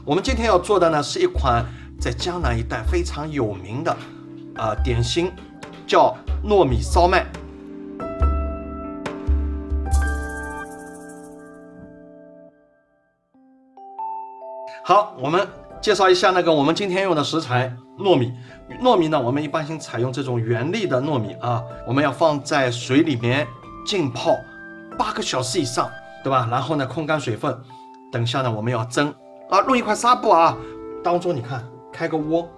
我们今天要做的呢是一款在江南一带非常有名的点心，叫糯米烧麦。好，我们介绍一下我们今天用的食材糯米。糯米呢，我们一般性采用这种原粒的糯米啊，我们要放在水里面浸泡8个小时以上，对吧？然后呢，控干水分。等下呢，我们要蒸啊，用一块纱布啊，当中你看开个窝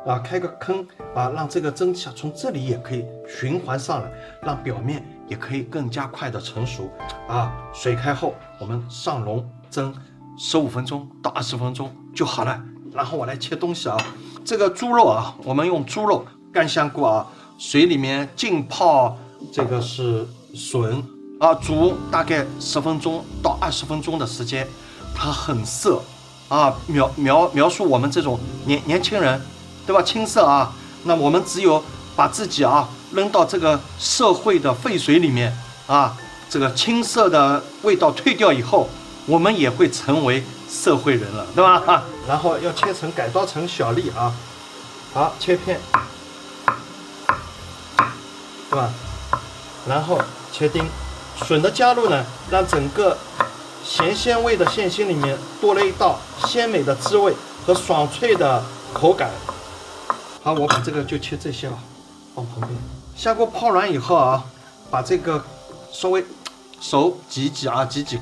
啊，开个坑啊，让这个蒸汽从这里也可以循环上来，让表面也可以更加快的成熟啊。水开后，我们上笼蒸15分钟到20分钟就好了。然后我来切东西啊，这个猪肉啊，我们用猪肉、干香菇啊，水里面浸泡，这个是笋啊，煮大概10分钟到20分钟的时间。它很涩啊，描述我们这种年轻人，对吧？青涩啊，那我们只有把自己扔到这个社会的沸水里面啊，这个青涩的味道退掉以后，我们也会成为社会人了，对吧？然后要改刀成小粒啊，好，切片，对吧？然后切丁，笋的加入呢，让整个咸鲜味的馅心里面多了一道鲜美的滋味和爽脆的口感。好，我把这个就切这些放旁边。下锅泡软以后啊，把这个稍微手挤挤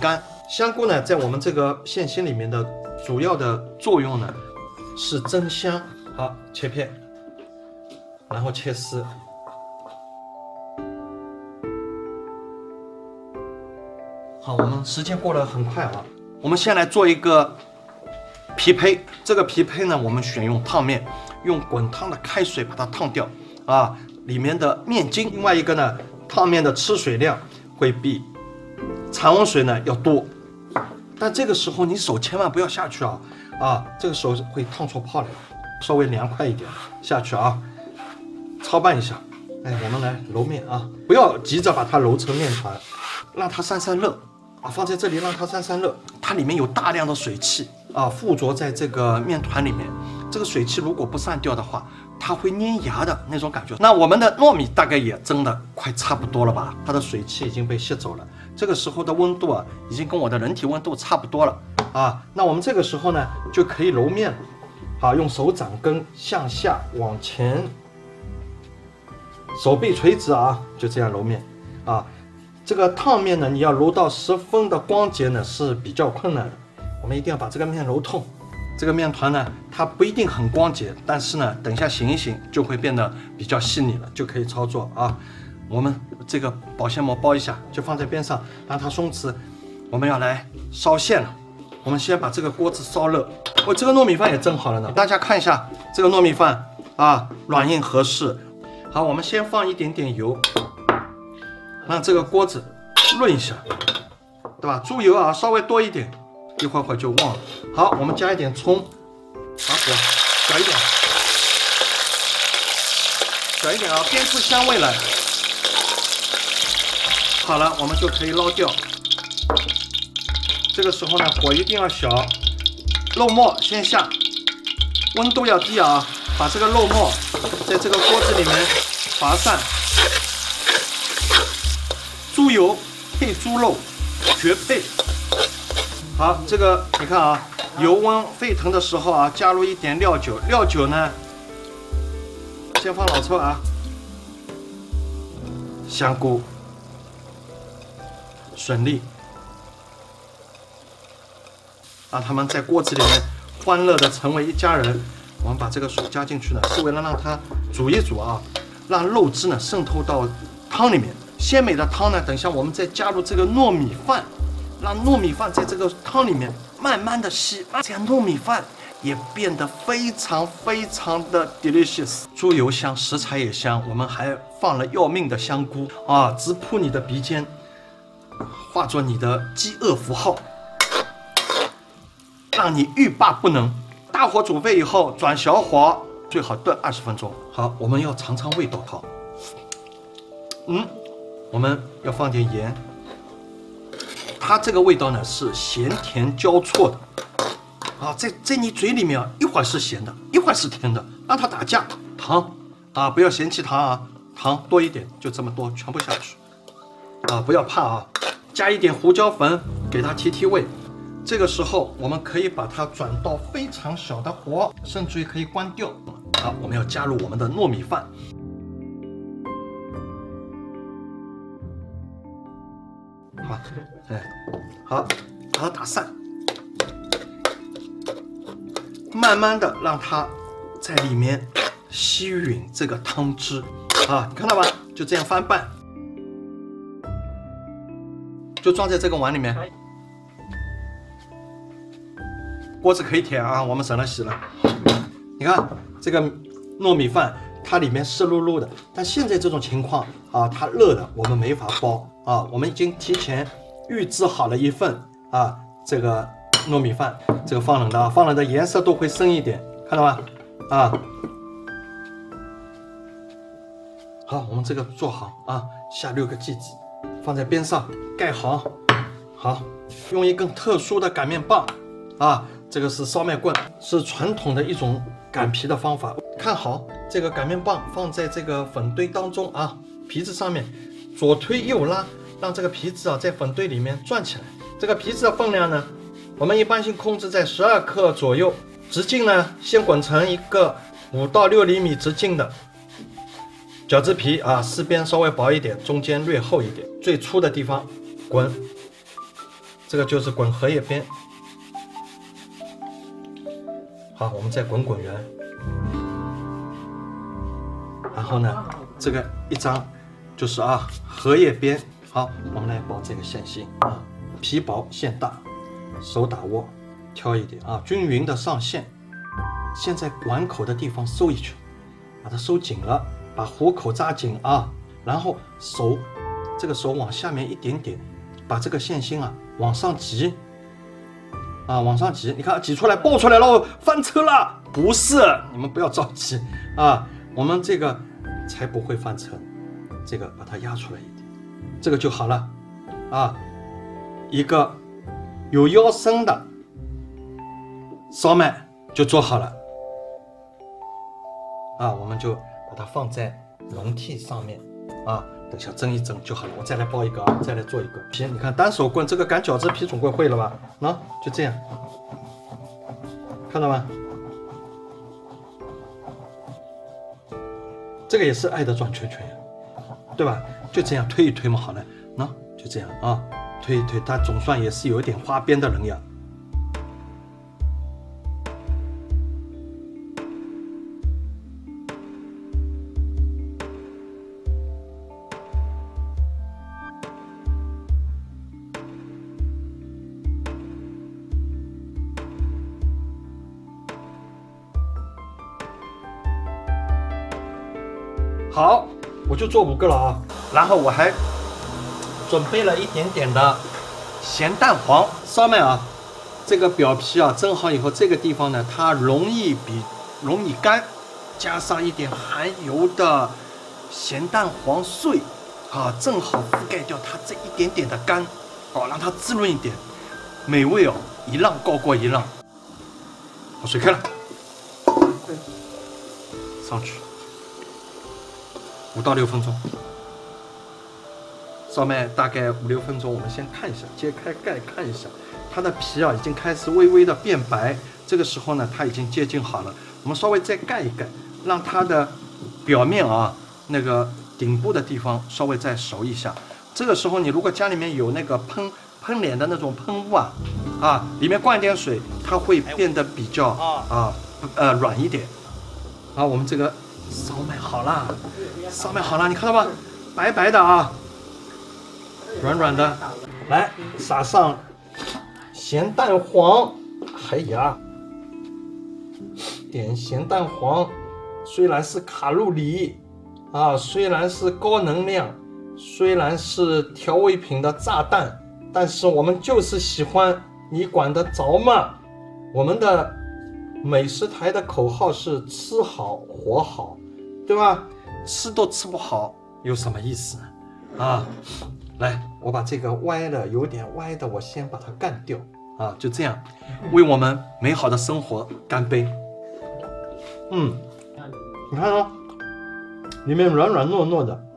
干。香菇呢，在我们这个馅心里面的主要的作用呢是增香。好，切片，然后切丝。好，我们时间过得很快啊。我们先来做一个皮胚。这个皮胚呢，我们选用烫面，用滚烫的开水把它烫掉啊，里面的面筋。另外一个呢，烫面的吃水量会比常温水呢要多，但这个时候你手千万不要下去啊，这个手会烫出泡来，稍微凉快一点下去啊，操拌一下。我们来揉面啊，不要急着把它揉成面团，让它散散热。放在这里让它散散热，它里面有大量的水汽附着在这个面团里面。这个水汽如果不散掉的话，它会粘牙的那种感觉。那我们的糯米大概也蒸的快差不多了吧？它的水汽已经被吸走了。这个时候的温度已经跟我的人体温度差不多了那我们这个时候呢就可以揉面了。好，用手掌根向下往前，手臂垂直就这样揉面这个烫面呢，你要揉到十分的光洁呢是比较困难的。我们一定要把这个面揉透。这个面团呢，它不一定很光洁，但是呢，等一下醒一醒就会变得比较细腻了，就可以操作我们这个保鲜膜包一下，就放在边上，让它松弛。我们要来烧馅了。我们先把这个锅子烧热。这个糯米饭也蒸好了呢，大家看一下这个糯米饭软硬合适。好，我们先放一点点油。让这个锅子润一下，对吧？猪油稍微多一点，一会儿就忘了。好，我们加一点葱，把火小一点，煸出香味来。好了，我们就可以捞掉。这个时候呢，火一定要小，肉末先下，温度要低把这个肉末在这个锅子里面滑散。猪油配猪肉，绝配。好，这个你看油温沸腾的时候加入一点料酒。料酒呢，先放老抽香菇、笋粒，让它们在锅子里面欢乐的成为一家人。我们把这个水加进去呢，是为了让它煮一煮让肉汁呢渗透到汤里面。鲜美的汤呢，等一下我们再加入这个糯米饭，让糯米饭在这个汤里面慢慢的吸，这样糯米饭也变得非常的 delicious。猪油香，食材也香，我们还放了要命的香菇直扑你的鼻尖，化作你的饥饿符号，让你欲罢不能。大火煮沸以后转小火，最好炖20分钟。好，我们要尝尝味道。好，我们要放点盐，它这个味道呢是咸甜交错的。啊，在你嘴里面啊，一会儿是咸的，一会儿是甜的，让它打架。糖啊，不要嫌弃糖啊，糖多一点，就这么多，全部下去。啊，不要怕啊，加一点胡椒粉，给它提味。这个时候我们可以把它转到非常小的火，甚至于可以关掉。好，我们要加入我们的糯米饭。好，好，把它打散，慢慢的让它在里面吸吮这个汤汁啊，你看到吧？就这样翻拌，就装在这个碗里面。锅子可以舔啊，我们省了洗了。你看这个糯米饭，它里面湿漉漉的，但现在这种情况啊，它热的，我们没法包啊。我们已经提前预制好了一份啊，这个糯米饭，这个放冷的，放冷的颜色都会深一点，看到吗？啊，好，我们这个做好啊，下6个剂子，放在边上，盖好。好，用一根特殊的擀面棒啊。这个是烧麦棍，是传统的一种擀皮的方法。看好这个擀面棒放在这个粉堆当中啊，皮子上面左推右拉，让这个皮子啊在粉堆里面转起来。这个皮子的分量呢，我们一般性控制在12克左右。直径呢，先滚成一个5到6厘米直径的饺子皮啊，四边稍微薄一点，中间略厚一点，最粗的地方滚。这个就是滚荷叶边。好，我们再滚圆，然后呢，这个一张就是啊荷叶边。好，我们来包这个馅心啊，皮薄馅大，手打窝，挑一点啊，均匀的上馅。先在碗口的地方收一圈，把它收紧了，把虎口扎紧啊，然后这个手往下面一点点，把这个馅心啊往上挤。啊，往上挤，你看挤出来，爆出来了，翻车了！不是，你们不要着急啊，我们这个才不会翻车。这个把它压出来一点，这个就好了啊。一个有腰身的烧麦就做好了啊，我们就把它放在笼屉上面啊。等下蒸一蒸就好了，我再来包一个啊，再来做一个皮。你看单手棍这个擀饺子皮总归会了吧？那就这样，看到吗？这个也是爱的转圈圈呀，对吧？就这样推一推嘛，好了，那就这样啊，推一推，它总算也是有一点花边的人呀。好，我就做5个了啊。然后我还准备了一点点的咸蛋黄烧麦啊。这个表皮啊蒸好以后，这个地方呢它容易干，加上一点含油的咸蛋黄碎啊，正好覆盖掉它这一点点的干，哦，让它滋润一点，美味哦，一浪高过一浪。好，水开了，上去。5到6分钟，烧麦大概5、6分钟，我们先看一下，揭开盖看一下，它的皮啊已经开始微微的变白，这个时候呢它已经接近好了，我们稍微再盖一盖，让它的表面啊那个顶部的地方稍微再熟一下。这个时候你如果家里面有那个喷脸的那种喷雾啊，里面灌点水，它会变得比较软一点。好，我们这个烧麦好啦，烧麦好啦，你看到吧，白白的啊，软软的。来撒上咸蛋黄，哎呀，点咸蛋黄，虽然是卡路里啊，虽然是高能量，虽然是调味品的炸弹，但是我们就是喜欢，你管得着吗？我们的美食台的口号是吃好活好，对吧？吃都吃不好有什么意思呢？啊，来，我把这个歪的有点歪的，我先把它干掉啊，就这样，为我们美好的生活干杯。你看啊，里面软软糯糯的。